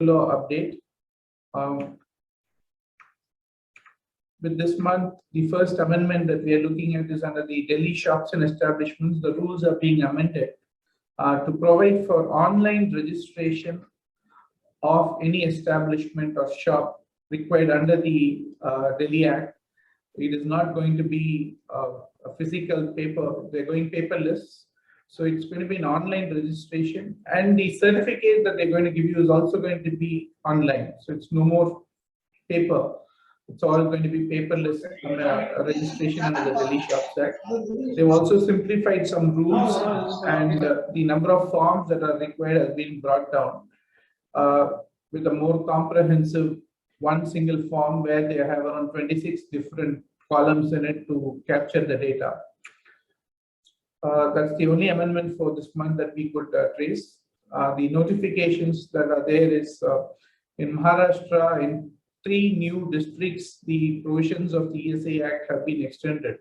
law update. With this month, the first amendment that we are looking at is under the Delhi shops and establishments. The rules are being amended to provide for online registration of any establishment or shop required under the Delhi Act. It is not going to be a physical paper. They're going paperless. So it's going to be an online registration, and the certificate that they're going to give you is also going to be online. So it's no more paper. It's all going to be paperless a registration under the Delhi Shops Act. They've also simplified some rules, and the number of forms that are required has been brought down with a more comprehensive one single form where they have around 26 different columns in it to capture the data. That's the only amendment for this month that we could trace. The notifications that are there is in Maharashtra, in 3 new districts, the provisions of the ESA Act have been extended.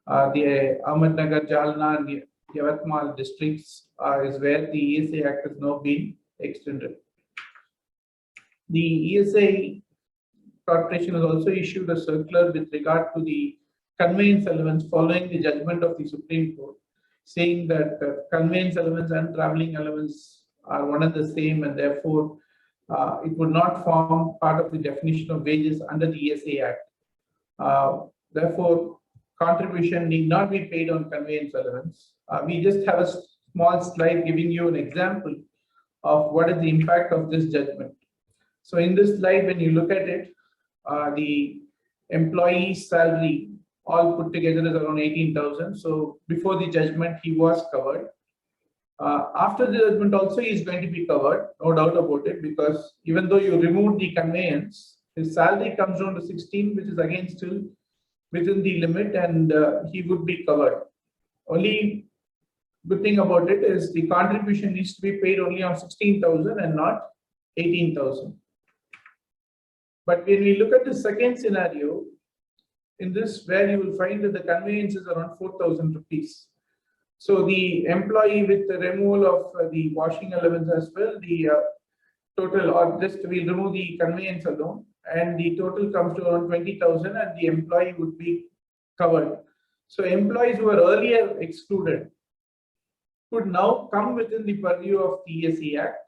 The Ahmednagar, Jalna, and Yavatmal districts is where the ESA Act has now been extended. The ESA Corporation has also issued a circular with regard to the conveyance allowance following the judgment of the Supreme Court, saying that conveyance allowance and traveling allowance are one and the same, and therefore it would not form part of the definition of wages under the ESA Act. Therefore, contribution need not be paid on conveyance allowance. We just have a small slide giving you an example of what is the impact of this judgment. So in this slide, when you look at it, the employee's salary all put together is around 18,000. So before the judgment, he was covered. After the judgment also, he is going to be covered, no doubt about it, because even though you remove the conveyance, his salary comes down to 16, which is again still within the limit, and he would be covered. Only good thing about it is the contribution needs to be paid only on 16,000 and not 18,000. But when we look at the second scenario, in this where you will find that the conveyance is around 4,000 rupees. So the employee with the removal of the washing allowance as well, the total, or just we'll remove the conveyance alone, and the total comes to around 20,000, and the employee would be covered. So employees who were earlier excluded could now come within the purview of the ESA Act,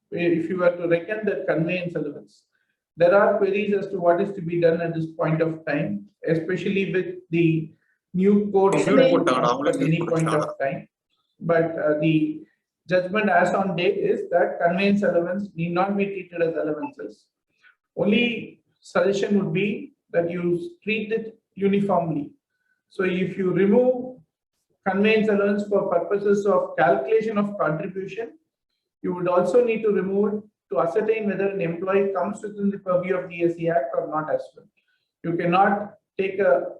where if you were to reckon that conveyance allowance. There are queries as to what is to be done at this point of time, especially with the new code at any point of time. But the judgment as on date is that conveyance allowance need not be treated as allowances. Only suggestion would be that you treat it uniformly. So if you remove conveyance allowance for purposes of calculation of contribution, you would also need to remove it to ascertain whether an employee comes within the purview of the ESA Act or not as well. You cannot take a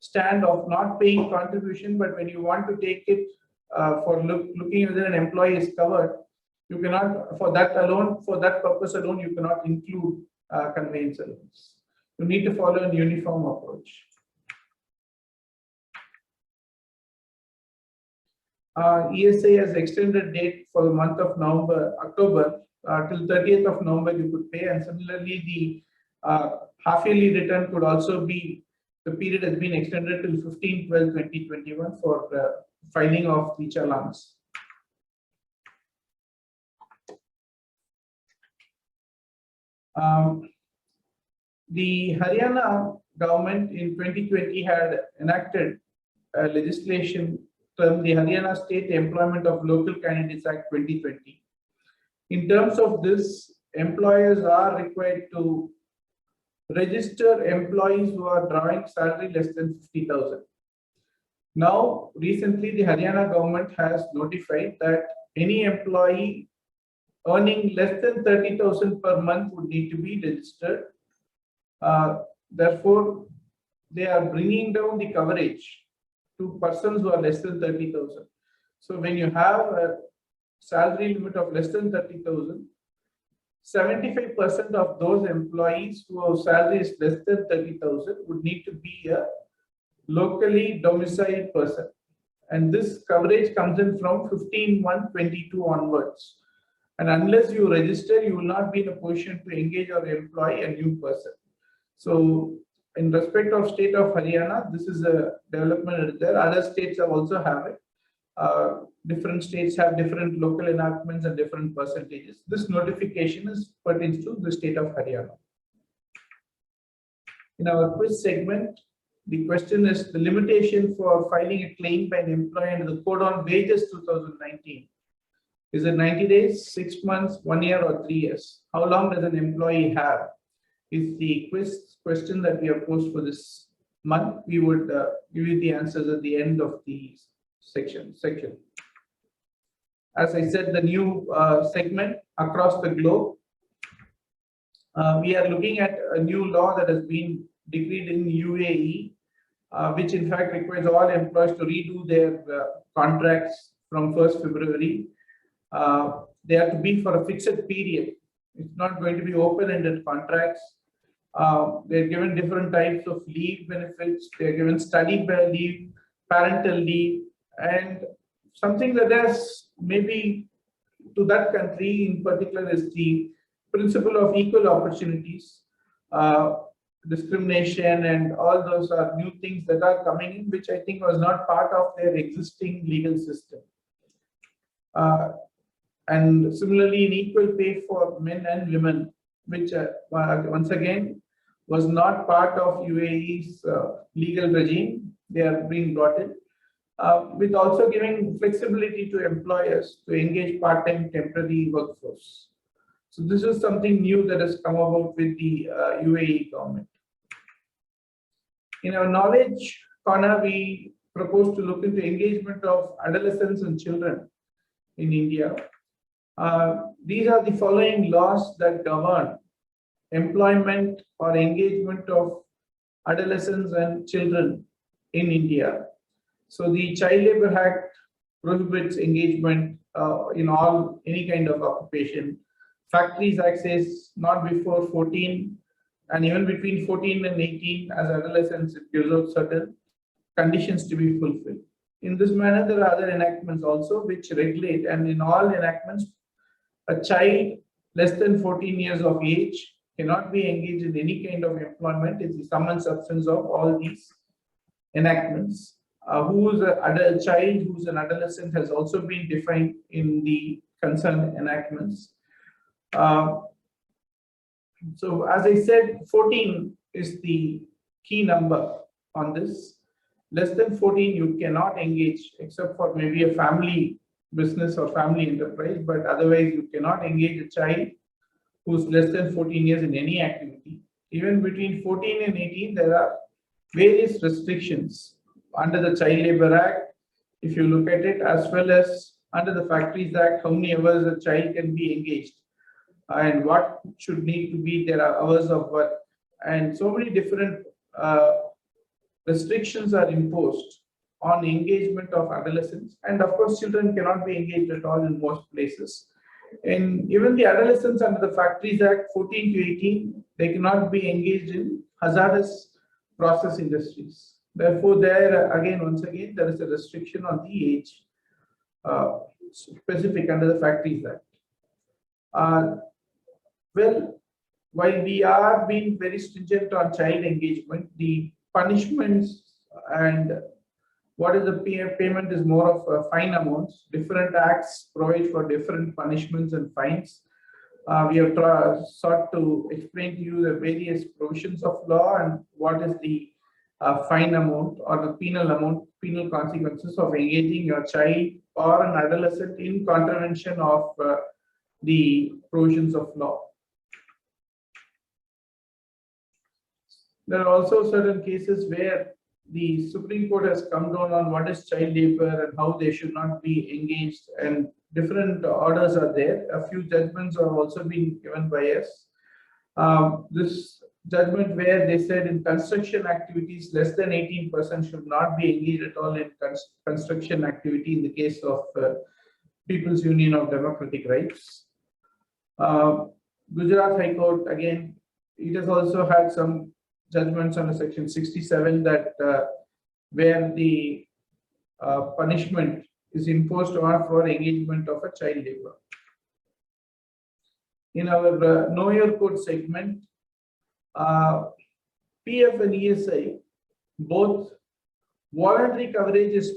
stand of not paying contribution, but when you want to take it for looking whether an employee is covered, you cannot, for that purpose alone, you cannot include conveyance allowance. You need to follow a uniform approach. ESA has extended date for the month of October till 30th of November you could pay, and similarly the half-yearly return could also be, the period has been extended till 15/12/2021 for filing of the challans. The Haryana government in 2020 had enacted legislation termed the Haryana State Employment of Local Candidates Act 2020. In terms of this, employers are required to register employees who are drawing salary less than 50,000. Now, recently, the Haryana government has notified that any employee earning less than 30,000 per month would need to be registered. Therefore, they are bringing down the coverage to persons who are less than 30,000. So when you have a salary limit of less than 30,000, 75% of those employees whose salary is less than 30,000 would need to be a locally domiciled person. And this coverage comes in from 15/1/22 onwards. And unless you register, you will not be in a position to engage or employ a new person. So in respect of state of Haryana, this is a development there. Other states have also have it. Different states have different local enactments and different percentages. This notification is pertains to the state of Haryana. In our quiz segment, the question is the limitation for filing a claim by an employee under the Code on Wages 2019. Is it 90 days, 6 months, 1 year, or 3 years? How long does an employee have? Is the quiz question that we have posed for this month. We would give you the answers at the end of the section. As I said, the new segment across the globe. We are looking at a new law that has been decreed in UAE, which in fact requires all employees to redo their contracts from 1st February. They have to be for a fixed period. It's not going to be open-ended contracts. They're given different types of leave benefits. They're given study leave, parental leave, and something that has maybe to that country in particular is the principle of equal opportunities. Discrimination and all those are new things that are coming in, which I think was not part of their existing legal system. And similarly, in equal pay for men and women, which once again was not part of UAE's legal regime. They are being brought in, with also giving flexibility to employers to engage part-time temporary workforce. So this is something new that has come about with the UAE government. In our knowledge corner, we propose to look into engagement of adolescents and children in India. These are the following laws that govern employment or engagement of adolescents and children in India. So the Child Labour Act prohibits engagement in any kind of occupation. Factories Act says not before 14, and even between 14 and 18 as adolescents, it gives out certain conditions to be fulfilled. In this manner, there are other enactments also which regulate, and in all enactments, a child less than 14 years of age cannot be engaged in any kind of employment. It's the sum and substance of all these enactments. Who is an adult child, who's an adolescent, has also been defined in the concerned enactments. So as I said, 14 is the key number on this. Less than 14, you cannot engage except for maybe a family business or family enterprise, but otherwise you cannot engage a child who's less than 14 years in any activity. Even between 14 and 18, there are various restrictions under the Child Labour Act, if you look at it, as well as under the Factories Act, how many hours a child can be engaged and what should need to be their hours of work. And so many different restrictions are imposed on engagement of adolescents. And of course, children cannot be engaged at all in most places. And even the adolescents under the Factories Act, 14 to 18, they cannot be engaged in hazardous process industries. Therefore, once again, there is a restriction on the age specific under the Factories Act. Well, while we are being very stringent on child engagement, the punishments and what is the payment is more of fine amounts. Different acts provide for different punishments and fines. We have sought to explain to you the various provisions of law and what is the fine amount or the penal consequences of engaging your child or an adolescent in contravention of the provisions of law. There are also certain cases where the Supreme Court has come down on what is child labor and how they should not be engaged, and different orders are there. A few judgments are also being given by us. This judgment where they said in construction activities, less than 18% should not be engaged at all in construction activity in the case of People's Union of Democratic Rights. Gujarat High Court, again, it has also had some judgments under section 67 that where the punishment is imposed on for engagement of a child labor. in our Know Your Code segment, PF and ESI, both voluntary coverage is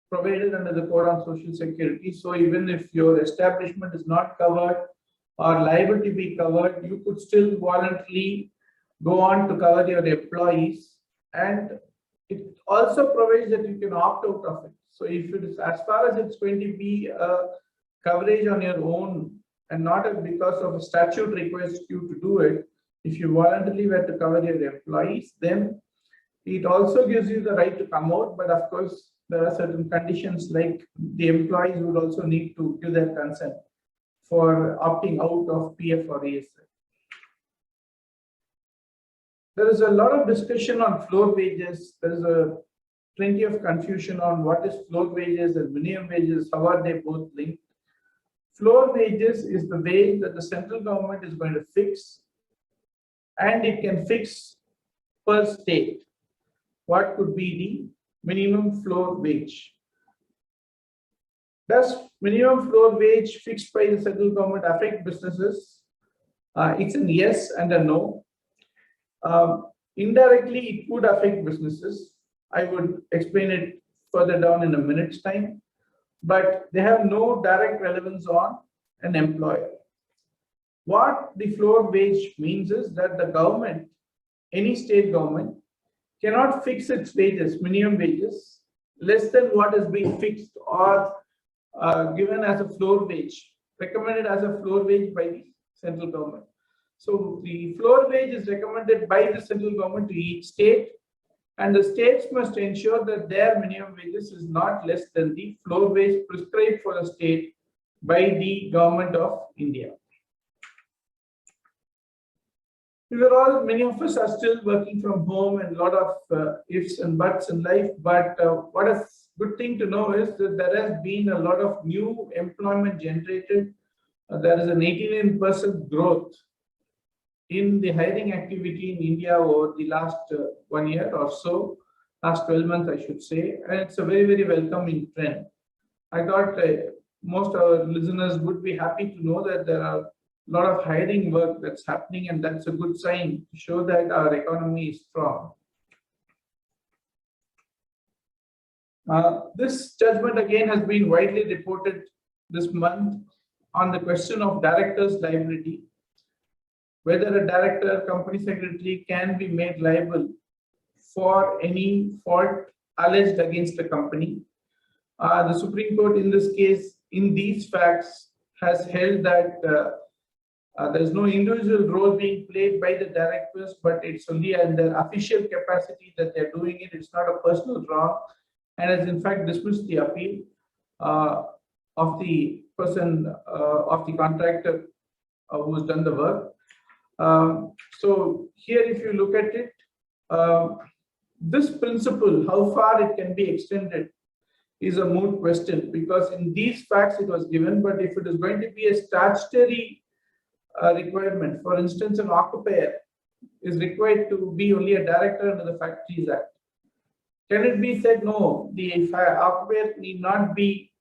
provided under the Code on Social Security. So even if your establishment is not covered or liable to be covered, you could still voluntarily go on to cover your employees. And it also provides that you can opt out of it. So if it is, as far as it's going to be a coverage on your own and not because of a statute requires you to do it, if you voluntarily were to cover your employees, then it also gives you the right to come out. But of course, there are certain conditions like the employees would also need to give their consent for opting out of PF or ESI. There is a lot of discussion on floor wages. There is plenty of confusion on what is floor wages and minimum wages, how are they both linked. Floor wages is the wage that the central government is going to fix, and it can fix per state what could be the minimum floor wage. Does minimum floor wage fixed by the central government affect businesses? It's a yes and a no. Indirectly, it could affect businesses. I would explain it further down in a minute's time, but they have no direct relevance on an employer. What the floor wage means is that the government, any state government, cannot fix its wages, minimum wages, less than what has been fixed or given as a floor wage, recommended as a floor wage by the central government. So the floor wage is recommended by the central government to each state, and the states must ensure that their minimum wages is not less than the floor wage prescribed for the state by the government of India. Many of us are still working from home, and a lot of ifs and buts in life. But what a good thing to know is that there has been a lot of new employment generated. There is an 89% growth in the hiring activity in India over the last 1 year or so, last 12 months, I should say. And it's a very, very welcoming trend. I thought most of our listeners would be happy to know that there are a lot of hiring work that's happening, and that's a good sign to show that our economy is strong. This judgment again has been widely reported this month on the question of director's liability, whether a director, company secretary can be made liable for any fault alleged against the company. The Supreme Court in this case, in these facts, has held that there is no individual role being played by the directors, but it's only in their official capacity that they're doing it. It's not a personal wrong, and has in fact dismissed the appeal of the person, of the contractor who has done the work. So here, if you look at it, this principle, how far it can be extended, is a moot question, because in these facts it was given. But if it is going to be a statutory requirement, for instance, an occupier is required to be only a director under the Factories Act, can it be said no, the occupier need not be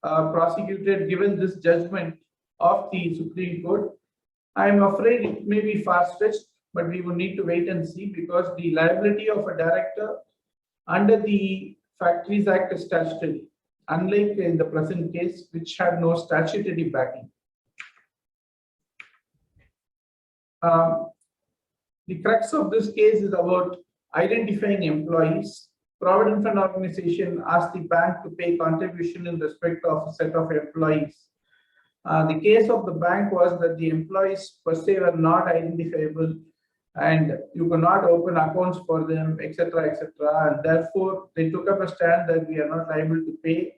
prosecuted given this judgment of the Supreme Court? I'm afraid it may be far-fetched, but we will need to wait and see, because the liability of a director under the Factories Act is statutory, unlike in the present case, which had no statutory backing. The crux of this case is about identifying employees. Provident Fund Organization asked the bank to pay contribution in respect of a set of employees. The case of the bank was that the employees per se were not identifiable, and you cannot open accounts for them, etc., etc. And therefore, they took up a stand that we are not liable to pay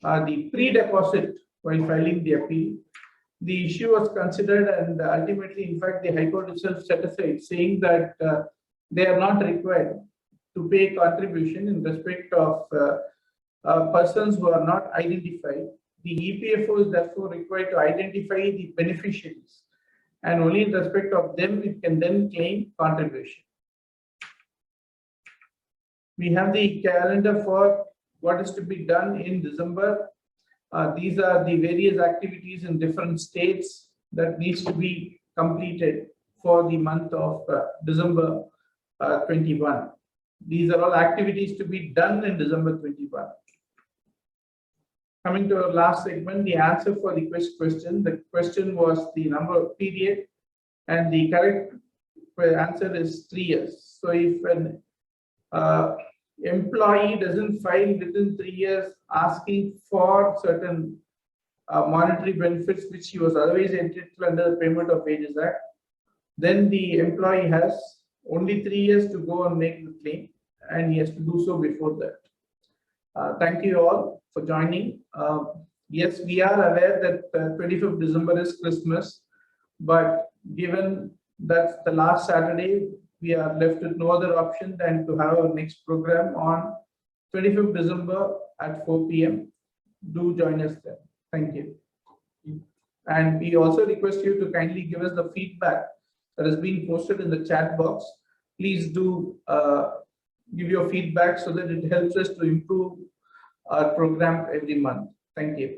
the pre-deposit while filing the appeal. The issue was considered, and ultimately, in fact, the High Court itself set aside, saying that they are not required to pay contribution in respect of persons who are not identified. The EPFO is therefore required to identify the beneficiaries, and only in respect of them it can then claim contribution. We have the calendar for what is to be done in December. These are the various activities in different states. that needs to be completed for the month of December 21. These are all activities to be done in December 21. Coming to our last segment, the answer for the question. The question was the number of period, and the correct answer is 3 years. So if an employee doesn't file within 3 years asking for certain monetary benefits which he was otherwise entitled under the Payment of Wages Act, then the employee has only 3 years to go and make the claim, and he has to do so before that. Thank you all for joining. Yes, we are aware that 25th December is Christmas, but given that's the last Saturday, we are left with no other option than to have our next program on 25th December at 4 p.m. Do join us there. Thank you. And we also request you to kindly give us the feedback that has been posted in the chat box. Please do give your feedback so that it helps us to improve our program every month. Thank you.